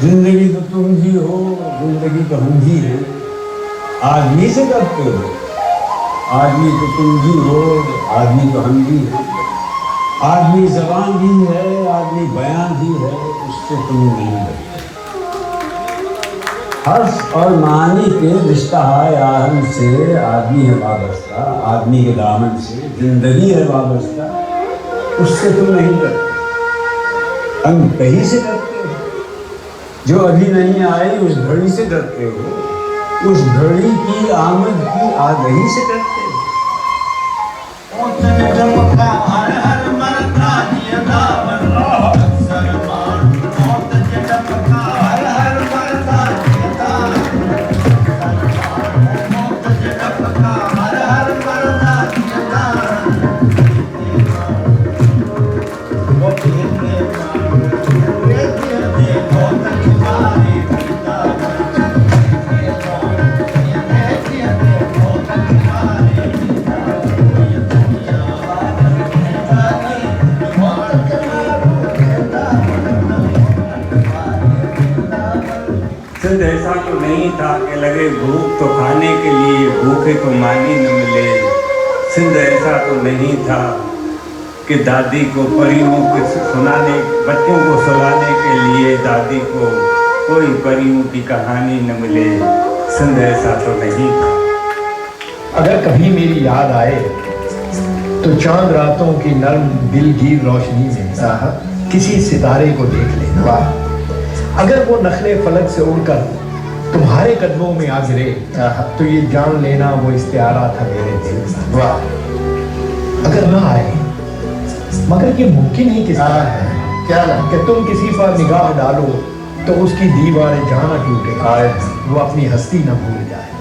زندگی تو تم ہی ہو، زندگی تو ہم ہی ہیں، آدمی سے ڈرتے ہو، آدمی تو تم ہی ہو، آدمی تو ہم ہی ہیں، آدمی زبان بھی ہے، آدمی بیان بھی ہے، اس سے تم نہیں ڈرتے۔ حرف اور معنی کے رشتہ ہے آہن سے، آدمی ہے وابستہ، آدمی کے دامن سے زندگی ہے وابستہ، اس سے تم نہیں ڈرتے۔ ہم کہیں سے ڈرتے ہو، جو ابھی نہیں آئی اس گھڑی سے ڈرتے ہو، اس گھڑی کی آمد کی آگہی سے ڈرتے ہو۔ سندھ ایسا تو نہیں تھا کہ لگے بھوک تو کھانے کے لیے بھوکے کو مانی نہ ملے، سندھ ایسا تو نہیں تھا کہ دادی کو پریوں کو سنانے، بچوں کو سلانے کے لیے دادی کو کوئی پریوں کی کہانی نہ ملے، سندھ ایسا تو نہیں تھا۔ اگر کبھی میری یاد آئے تو چاند راتوں کی نرم دلگیر روشنی میں کسی ستارے کو دیکھ لینا، اگر وہ نخلے فلک سے اڑ کر تمہارے قدموں میں آ گرے تو یہ جان لینا وہ استعارہ تھا میرے دل کا۔ اگر نہ آئے مگر یہ ممکن ہی کس طرح ہے کیا کہ تم کسی پر نگاہ ڈالو تو اس کی دیوار جہاں نہ ٹوٹے، وہ اپنی ہستی نہ بھول جائے۔